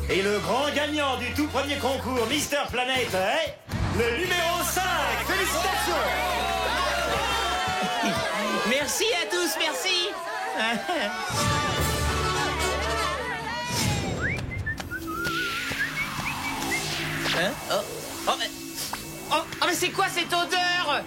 Et le grand gagnant du tout premier concours Mister Planète est le numéro 5. Félicitations. Merci à tous, merci. Hein? Mais c'est quoi cette odeur?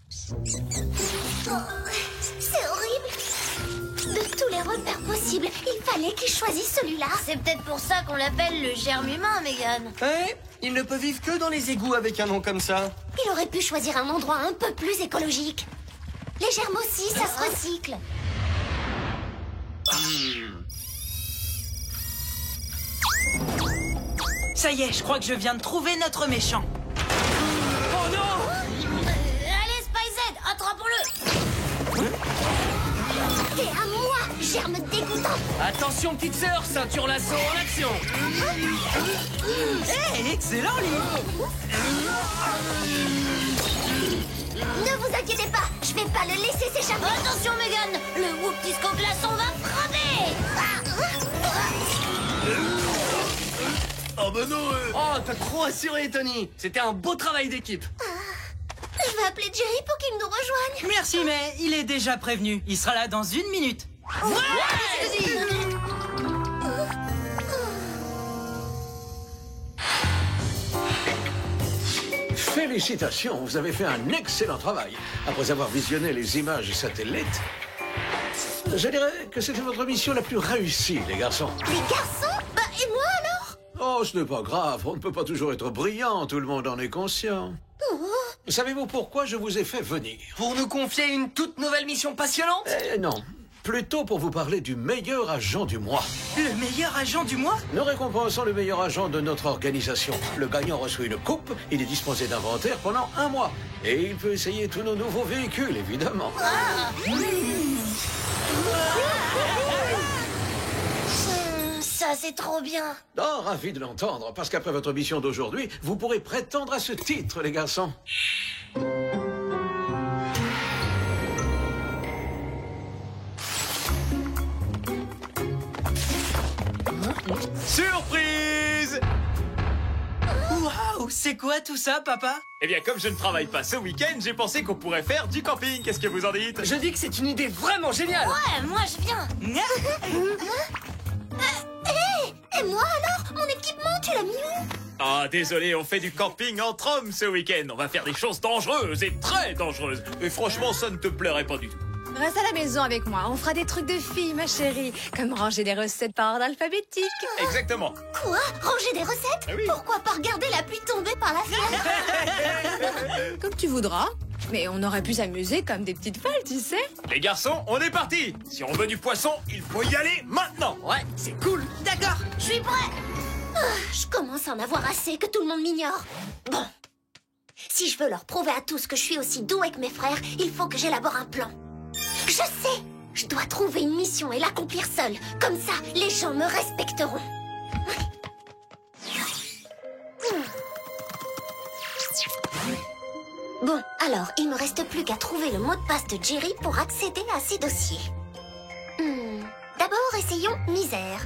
C'est horrible! C'est horrible. De tous les repères possibles, il fallait qu'il choisisse celui-là. C'est peut-être pour ça qu'on l'appelle le germe humain, Megan. Ouais, il ne peut vivre que dans les égouts avec un nom comme ça. Il aurait pu choisir un endroit un peu plus écologique. Les germes aussi, ça se recycle. Ça y est, je crois que je viens de trouver notre méchant. Oh non! Allez, Spy-Z, attrapons-le! T'es à moi, germe dégoûtant. Attention, petite sœur, ceinture lasso en action. Hey, excellent, lui! Ne vous inquiétez pas, je vais pas le laisser s'échapper. Attention, Megan, le Whoop Disco Glaçon va frapper! Oh bah non Oh, t'as trop assuré, Tony. C'était un beau travail d'équipe. Je vais appeler Jerry pour qu'il nous rejoigne. Merci, mais il est déjà prévenu. Il sera là dans 1 minute. Félicitations, vous avez fait un excellent travail. Après avoir visionné les images satellites, je dirais que c'était votre mission la plus réussie, les garçons. Les garçons? Bah, et moi alors? Oh, ce n'est pas grave, on ne peut pas toujours être brillant, tout le monde en est conscient. Savez-vous pourquoi je vous ai fait venir? Pour nous confier une toute nouvelle mission passionnante? Non, plutôt pour vous parler du meilleur agent du mois. Le meilleur agent du mois? Nous récompensons le meilleur agent de notre organisation. Le gagnant reçoit une coupe, il est disposé d'inventaire pendant 1 mois. Et il peut essayer tous nos nouveaux véhicules, évidemment. Ça, c'est trop bien. Oh, ravi de l'entendre, parce qu'après votre mission d'aujourd'hui, vous pourrez prétendre à ce titre, les garçons. Surprise! Waouh, c'est quoi tout ça, papa? Eh bien, comme je ne travaille pas ce week-end, j'ai pensé qu'on pourrait faire du camping. Qu'est-ce que vous en dites? Je dis que c'est une idée vraiment géniale. Ouais, moi, je viens. Et moi alors? Mon équipement, tu l'as mis où? Ah, désolé, on fait du camping entre hommes ce week-end. On va faire des choses dangereuses et très dangereuses. Et franchement, ça ne te plairait pas du tout. Reste à la maison avec moi, on fera des trucs de filles, ma chérie. Comme ranger des recettes par ordre alphabétique. Exactement. Quoi? Ranger des recettes? Ah oui. Pourquoi pas regarder la pluie tomber par la fenêtre? Comme tu voudras. Mais on aurait pu s'amuser comme des petites folles, tu sais. Les garçons, on est parti. Si on veut du poisson, il faut y aller maintenant. Ouais, c'est cool. D'accord. Je suis prêt. Je commence à en avoir assez que tout le monde m'ignore. Bon. Si je veux leur prouver à tous que je suis aussi douée que mes frères, il faut que j'élabore un plan. Je sais! Je dois trouver une mission et l'accomplir seule. Comme ça, les gens me respecteront. Bon, alors, il me reste plus qu'à trouver le mot de passe de Jerry pour accéder à ses dossiers. D'abord, essayons misère.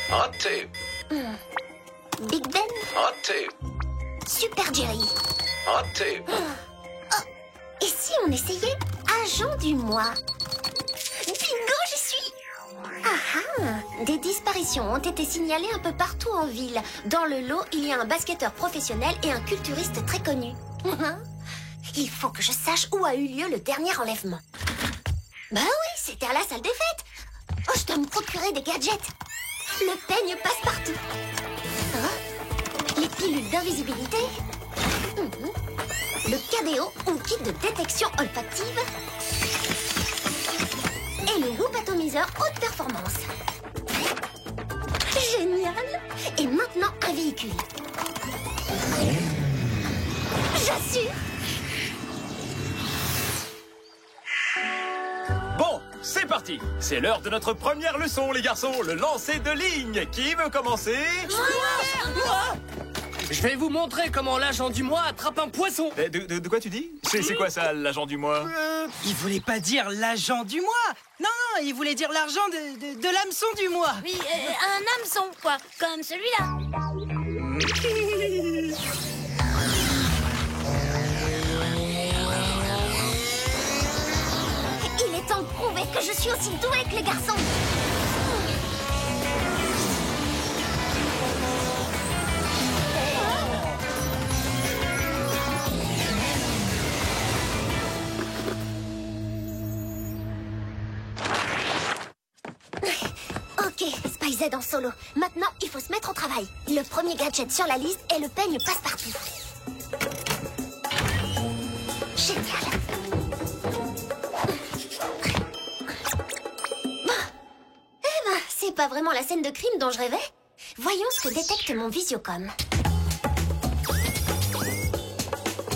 Raté. Big Ben, Raté. Super Jerry. Raté. Et si on essayait agent du mois? Bingo, j'y suis! Ah ah! Des disparitions ont été signalées un peu partout en ville. Dans le lot, il y a un basketteur professionnel et un culturiste très connu. Il faut que je sache où a eu lieu le dernier enlèvement. Bah oui, c'était à la salle des fêtes. Oh, je dois me procurer des gadgets. Le peigne passe partout. Les pilules d'invisibilité. Le KDO ou kit de détection olfactive. Et le Whoop atomiseur haute performance. Génial! Et maintenant, un véhicule. J'assure! Bon, c'est parti. C'est l'heure de notre première leçon, les garçons. Le lancer de ligne. Qui veut commencer? Moi. Je vais vous montrer comment l'agent du mois attrape un poisson. De quoi tu dis? C'est quoi ça, l'agent du mois? Il voulait pas dire l'agent du mois. Non, non, il voulait dire l'argent de l'hameçon du mois. Oui, un hameçon, quoi, comme celui-là. Il est temps de prouver que je suis aussi douée que les garçons. Ok, Spy Z en solo. Maintenant, il faut se mettre au travail. Le premier gadget sur la liste est le peigne passe-partout. Génial. Eh ben, c'est pas vraiment la scène de crime dont je rêvais. Voyons ce que détecte mon visiocom.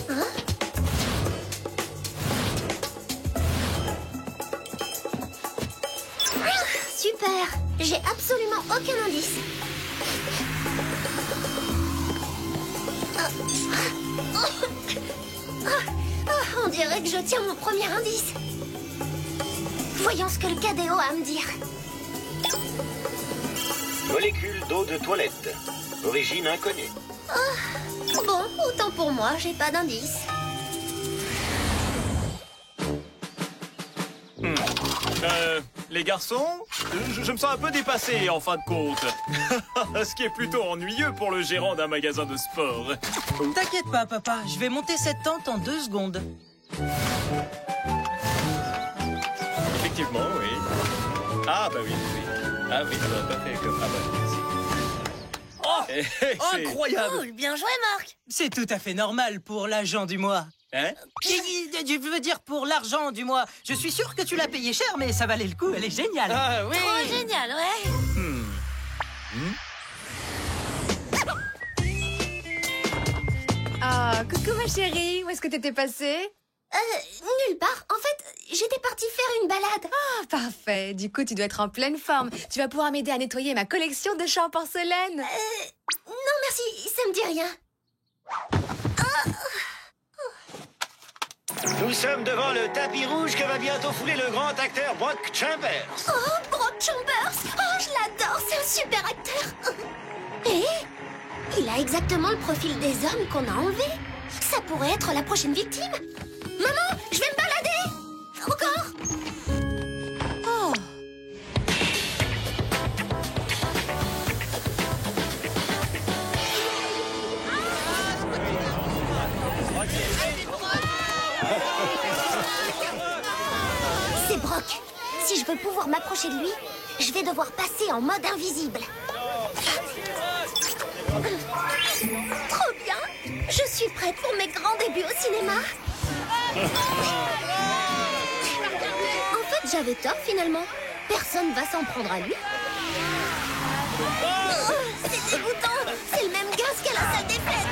Hein? Super! J'ai absolument aucun indice. On dirait que je tiens mon premier indice. Voyons ce que le KDO a à me dire. Molécule d'eau de toilette. Origine inconnue. Bon, autant pour moi, j'ai pas d'indice. Les garçons, je me sens un peu dépassé en fin de compte. Ce qui est plutôt ennuyeux pour le gérant d'un magasin de sport. T'inquiète pas, papa, je vais monter cette tente en 2 secondes. Effectivement, oui. Ah bah oui, oui. Ah oui, ça va pas fait comme... Ah bah merci. Oh, incroyable. Cool, bien joué, Marc. C'est tout à fait normal pour l'agent du mois. Hein? Je veux dire pour l'argent du mois. Je suis sûr que tu l'as payé cher, mais ça valait le coup, elle est géniale. Ah oui. Trop génial, ouais. Ah, coucou ma chérie, où est-ce que t'étais passée? Nulle part. En fait, j'étais partie faire une balade. Ah, parfait. Du coup, tu dois être en pleine forme. Tu vas pouvoir m'aider à nettoyer ma collection de chats en porcelaine. Non, merci, ça me dit rien. Nous sommes devant le tapis rouge que va bientôt fouler le grand acteur Brock Chambers. Oh, Brock Chambers! Oh, je l'adore, c'est un super acteur. Et il a exactement le profil des hommes qu'on a enlevés. Ça pourrait être la prochaine victime. Maman, je vais me balader. Encore? Oh, C'est Brock. Si je veux pouvoir m'approcher de lui, je vais devoir passer en mode invisible. Trop bien! Je suis prête pour mes grands débuts au cinéma. En fait, j'avais tort finalement. Personne va s'en prendre à lui. Oh, c'est dégoûtant! C'est le même gaz qu'à la salle des fêtes.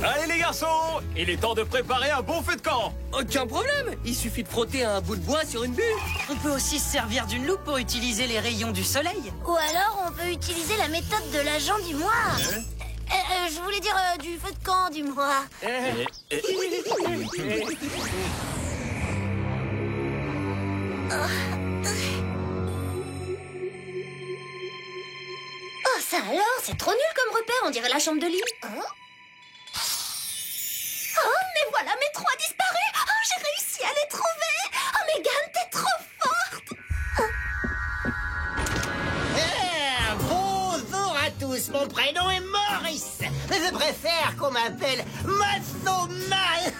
Allez les garçons, il est temps de préparer un bon feu de camp. Aucun problème. Il suffit de frotter un bout de bois sur une bûche. On peut aussi se servir d'une loupe pour utiliser les rayons du soleil. Ou alors, on peut utiliser la méthode de l'agent du mois. Je voulais dire du feu de camp du mois. Oh, ça alors, c'est trop nul comme repère, on dirait la chambre de lit. Hein? Oh, mais voilà mes 3 disparus. Oh, j'ai réussi à les trouver. Oh, Megan, t'es trop forte. Bonjour à tous, mon prénom est Maurice. Mais je préfère qu'on m'appelle Macho-Man.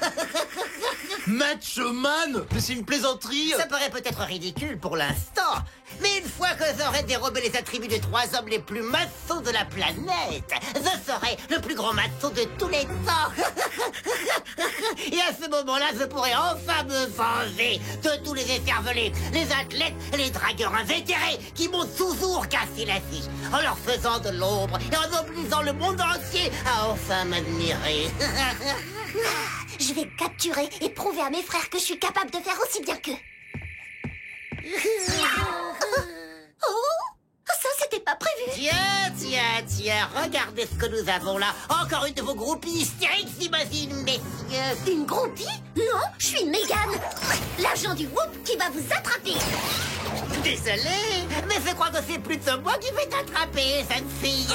Macho-Man? Mais c'est une plaisanterie. Ça paraît peut-être ridicule pour l'instant, mais une fois que j'aurai dérobé les attributs des 3 hommes les plus machos de la planète, je serai le plus grand macho de tous les temps. Et à ce moment-là, je pourrai enfin me venger de tous les écervelés, les athlètes et les dragueurs invétérés qui m'ont toujours cassé la fiche, en leur faisant de l'ombre et en obligeant le monde entier à enfin m'admirer. Je vais capturer et prouver à mes frères que je suis capable de faire aussi bien qu'eux. Oh, ça c'était pas prévu. Tiens, regardez ce que nous avons là. Encore une de vos groupies hystériques, j'imagine, messieurs. Une groupie? Non, je suis Mégane, l'agent du Whoop qui va vous attraper. Désolé, mais je crois que c'est plutôt moi qui vais t'attraper, cette fille.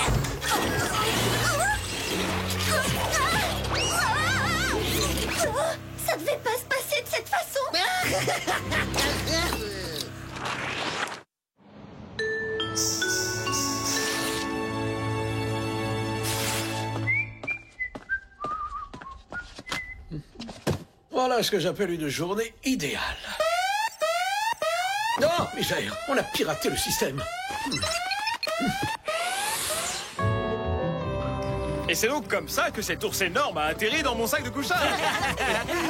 Ça devait pas se passer de cette façon. Voilà ce que j'appelle une journée idéale. Non, misère, on a piraté le système. Et c'est donc comme ça que cet ours énorme a atterri dans mon sac de couchage.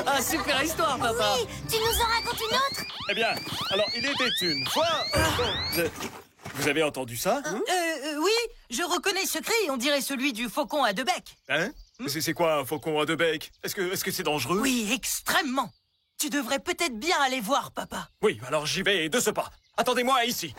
Ah, super histoire, papa. Oui, tu nous en racontes une autre? Eh bien, alors il était une fois... Vous avez entendu ça? Oui, je reconnais ce cri, on dirait celui du faucon à deux becs. Hein? C'est quoi un faucon à deux becs? Est-ce que c'est dangereux? Oui, extrêmement. Tu devrais peut-être bien aller voir, papa. Oui, alors j'y vais de ce pas. Attendez-moi ici.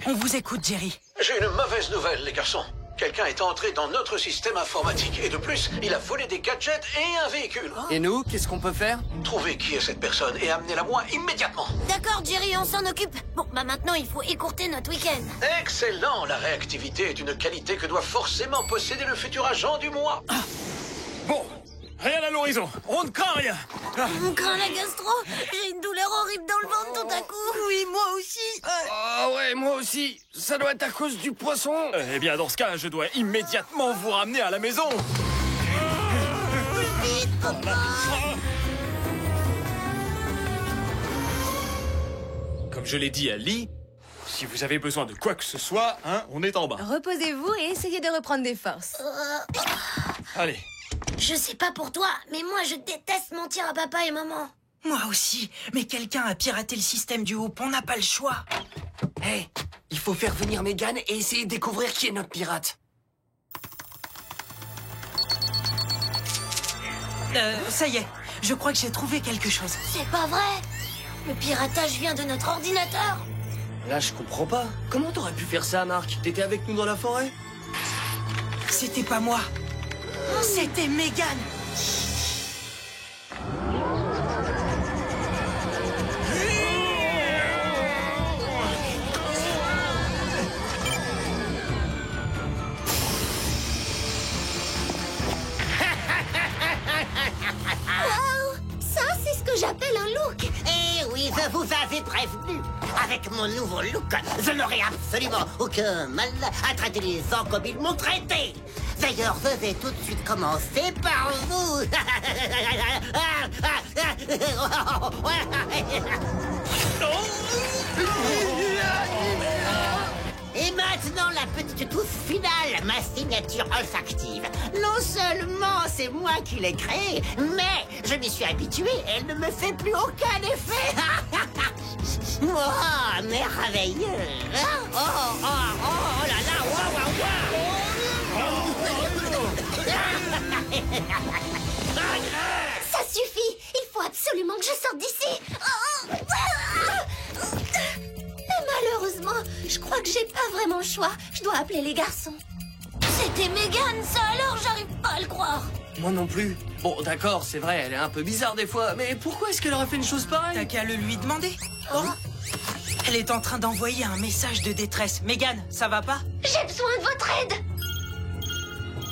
On vous écoute, Jerry. J'ai une mauvaise nouvelle, les garçons. Quelqu'un est entré dans notre système informatique. Et de plus, il a volé des gadgets et un véhicule. Et nous, qu'est-ce qu'on peut faire? Trouvez qui est cette personne et amenez-la moi immédiatement. D'accord, Jerry, on s'en occupe. Bon, bah maintenant, il faut écourter notre week-end. Excellent. La réactivité est une qualité que doit forcément posséder le futur agent du mois. Bon, rien à l'horizon. On ne craint rien. On craint la gastro. J'ai une douleur horrible dans le ventre tout à coup. Oui, moi aussi. Ah ouais, moi aussi. Ça doit être à cause du poisson. Eh bien, dans ce cas, je dois immédiatement vous ramener à la maison. Comme je l'ai dit à Lee, si vous avez besoin de quoi que ce soit, hein, on est en bas. Reposez-vous et essayez de reprendre des forces. Allez. Je sais pas pour toi, mais moi, je déteste mentir à papa et maman. Moi aussi, mais quelqu'un a piraté le système du Whoop, on n'a pas le choix. Hé, il faut faire venir Mégane et essayer de découvrir qui est notre pirate. Ça y est, je crois que j'ai trouvé quelque chose. C'est pas vrai. Le piratage vient de notre ordinateur. Là, je comprends pas. Comment t'aurais pu faire ça, Marc? T'étais avec nous dans la forêt? C'était pas moi. C'était Mégane. Ça, c'est ce que j'appelle un look. Eh oui, je vous avais prévenu. Avec mon nouveau look, je n'aurai absolument aucun mal à traiter les gens comme ils m'ont traité. D'ailleurs, je vais tout de suite commencer par vous. Et maintenant, la petite touche finale, ma signature olfactive. Non seulement c'est moi qui l'ai créée, mais je m'y suis habitué et elle ne me fait plus aucun effet. Oh, merveilleux. Oh, oh, oh, oh là là, waouh, waouh, waouh. Ça suffit. Il faut absolument que je sorte d'ici. Mais malheureusement, je crois que j'ai pas vraiment le choix. Je dois appeler les garçons. C'était Mégane, ça alors, j'arrive pas à le croire. Moi non plus. Bon, d'accord, c'est vrai, elle est un peu bizarre des fois, mais pourquoi est-ce qu'elle aurait fait une chose pareille? T'as qu'à le lui demander. Oh. Elle est en train d'envoyer un message de détresse. Mégane, ça va pas? J'ai besoin de votre aide.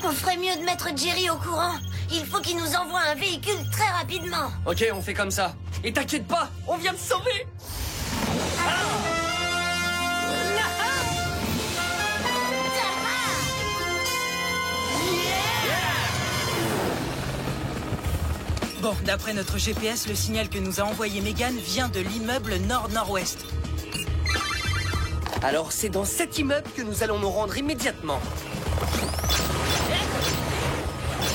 On ferait mieux de mettre Jerry au courant. Il faut qu'il nous envoie un véhicule très rapidement. Ok, on fait comme ça. Et t'inquiète pas, on vient te sauver. Bon, d'après notre GPS, le signal que nous a envoyé Mégane vient de l'immeuble nord-nord-ouest. Alors c'est dans cet immeuble que nous allons nous rendre immédiatement.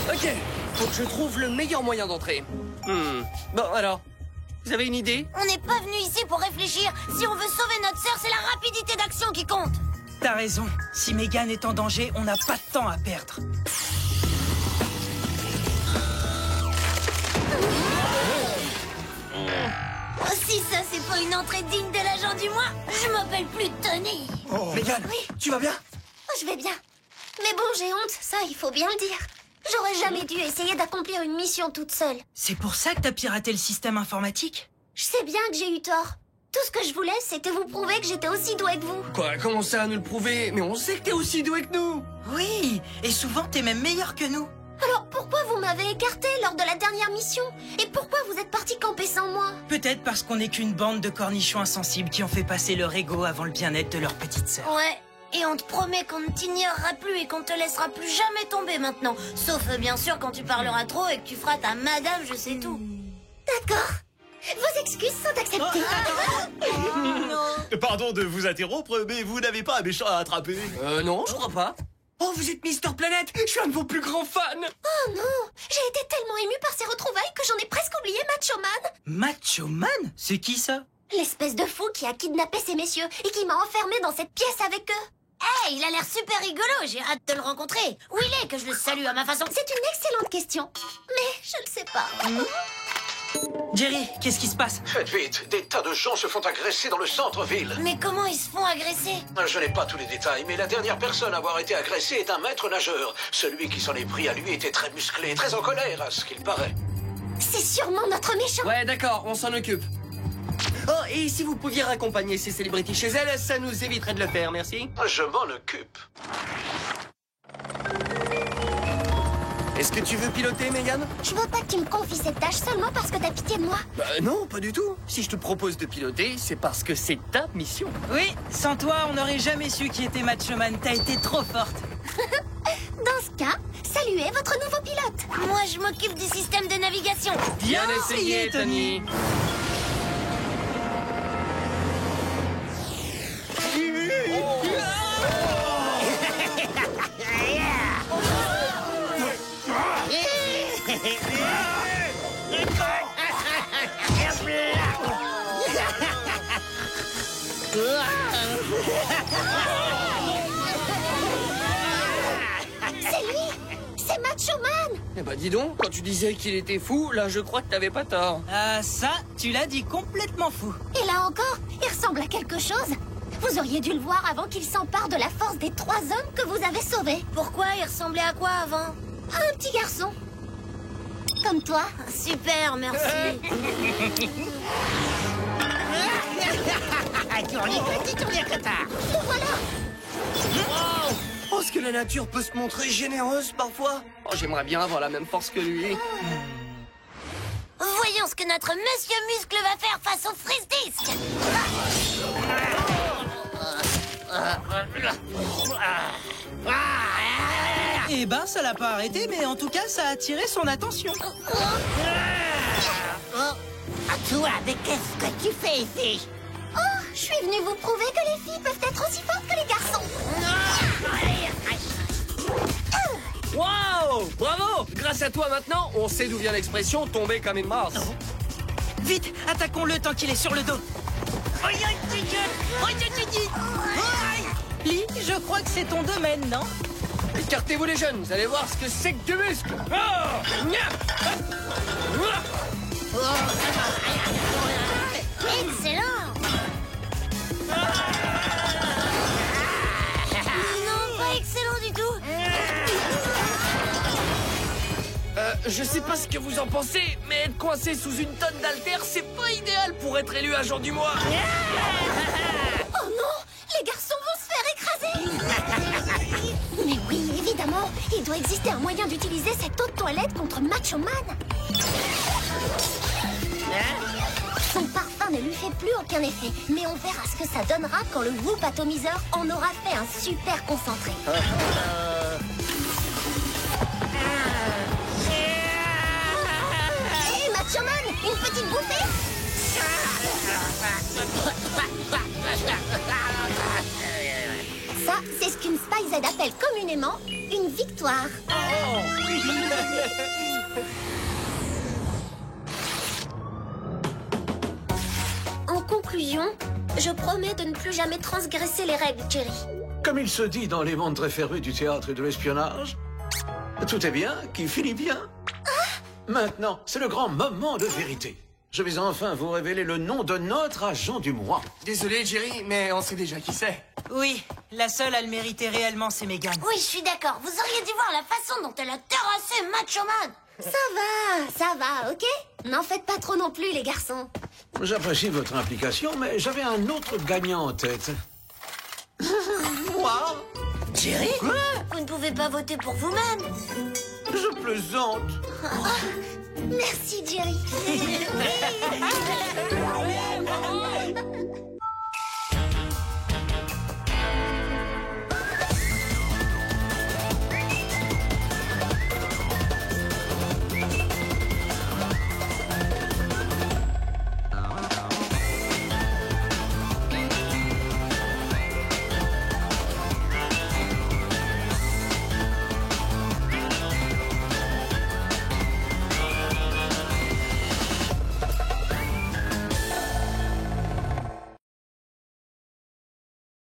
Ok, faut que je trouve le meilleur moyen d'entrer. Bon alors, vous avez une idée? On n'est pas venu ici pour réfléchir. Si on veut sauver notre sœur, c'est la rapidité d'action qui compte. T'as raison. Si Mégane est en danger, on n'a pas de temps à perdre. Si ça, c'est pas une entrée digne de l'agent du mois, je m'appelle plus Tony. Mégane, Oui. tu vas bien? Oh, je vais bien. Mais bon, j'ai honte, ça, il faut bien le dire. J'aurais jamais dû essayer d'accomplir une mission toute seule. C'est pour ça que t'as piraté le système informatique? Je sais bien que j'ai eu tort. Tout ce que je voulais, c'était vous prouver que j'étais aussi douée que vous. Quoi, comment ça, nous le prouver? Mais on sait que t'es aussi doué que nous! Oui, et souvent t'es même meilleur que nous. Alors pourquoi vous m'avez écarté lors de la dernière mission? Et pourquoi vous êtes parti camper sans moi? Peut-être parce qu'on n'est qu'une bande de cornichons insensibles qui ont fait passer leur ego avant le bien-être de leur petite sœur. Ouais. Et on te promet qu'on ne t'ignorera plus et qu'on te laissera plus jamais tomber maintenant. Sauf bien sûr quand tu parleras trop et que tu feras ta madame je sais tout. D'accord. Vos excuses sont acceptées. Pardon de vous interrompre, mais vous n'avez pas un méchant à attraper. Non, je crois pas. Oh, vous êtes Mister Planète! Je suis un de vos plus grands fans! Oh non, j'ai été tellement émue par ces retrouvailles que j'en ai presque oublié Macho Man. Macho Man? C'est qui ça? L'espèce de fou qui a kidnappé ces messieurs et qui m'a enfermé dans cette pièce avec eux. Hey, il a l'air super rigolo, j'ai hâte de le rencontrer. Où il est que je le salue à ma façon? C'est une excellente question, mais je ne sais pas. Jerry, qu'est-ce qui se passe? Faites vite, des tas de gens se font agresser dans le centre-ville. Mais comment ils se font agresser? Je n'ai pas tous les détails, mais la dernière personne à avoir été agressée est un maître nageur. Celui qui s'en est pris à lui était très musclé, très en colère, à ce qu'il paraît. C'est sûrement notre méchant. Ouais, d'accord, on s'en occupe. Oh, et si vous pouviez raccompagner ces célébrités chez elles, ça nous éviterait de le faire, merci. Je m'en occupe. Est-ce que tu veux piloter, Mégane? Je veux pas que tu me confies cette tâche seulement parce que t'as pitié de moi. Bah non, pas du tout. Si je te propose de piloter, c'est parce que c'est ta mission. Oui, sans toi, on n'aurait jamais su qui était Macho Man. T'as été trop forte. Dans ce cas, saluez votre nouveau pilote. Moi, je m'occupe du système de navigation. Bien essayé, Tony. C'est lui. C'est Macho Man. Eh bah dis donc, quand tu disais qu'il était fou, là je crois que t'avais pas tort. Ça, tu l'as dit complètement fou. Et là encore, il ressemble à quelque chose. Vous auriez dû le voir avant qu'il s'empare de la force des 3 hommes que vous avez sauvés. Pourquoi? Il ressemblait à quoi avant? Un petit garçon. Comme toi. Super, merci. Le voilà. Oh, est-ce que la nature peut se montrer généreuse parfois? Oh, j'aimerais bien avoir la même force que lui. Voyons ce que notre Monsieur Muscle va faire face au Freeze Disc. Eh ben, ça l'a pas arrêté, mais en tout cas, ça a attiré son attention. À toi, mais qu'est-ce que tu fais ici? Oh, je suis venue vous prouver que les filles peuvent être aussi fortes que les garçons. Wow! Bravo! Grâce à toi maintenant, on sait d'où vient l'expression tomber comme une masse. Vite, attaquons-le tant qu'il est sur le dos. Lee, je crois que c'est ton domaine, non? Écartez-vous les jeunes, vous allez voir ce que c'est que du muscle. Ah! Excellent. Non, pas excellent du tout. Je sais pas ce que vous en pensez, mais être coincé sous une tonne d'haltères, c'est pas idéal pour être élu agent du mois. Oh non, les garçons vont se faire écraser. Mais oui, évidemment, il doit exister un moyen d'utiliser cette eau de toilette contre Macho Man. Son parfum ne lui fait plus aucun effet, mais on verra ce que ça donnera quand le Whoop atomiseur en aura fait un super concentré. Hé, Macho Man, une petite bouffée? Ça, c'est ce qu'une Spy Z appelle communément une victoire. En conclusion, je promets de ne plus jamais transgresser les règles, Jerry. Comme il se dit dans les mondes très férus du théâtre et de l'espionnage, tout est bien qui finit bien. Maintenant, c'est le grand moment de vérité. Je vais enfin vous révéler le nom de notre agent du mois. Désolé, Jerry, mais on sait déjà qui c'est. Oui, la seule à le mériter réellement, c'est Megan. Oui, je suis d'accord. Vous auriez dû voir la façon dont elle a terrassé Macho Man. Ça va, ok? N'en faites pas trop non plus, les garçons. J'apprécie votre implication, mais j'avais un autre gagnant en tête. Moi? Jerry? Vous ne pouvez pas voter pour vous-même. Je plaisante. Merci, Jerry.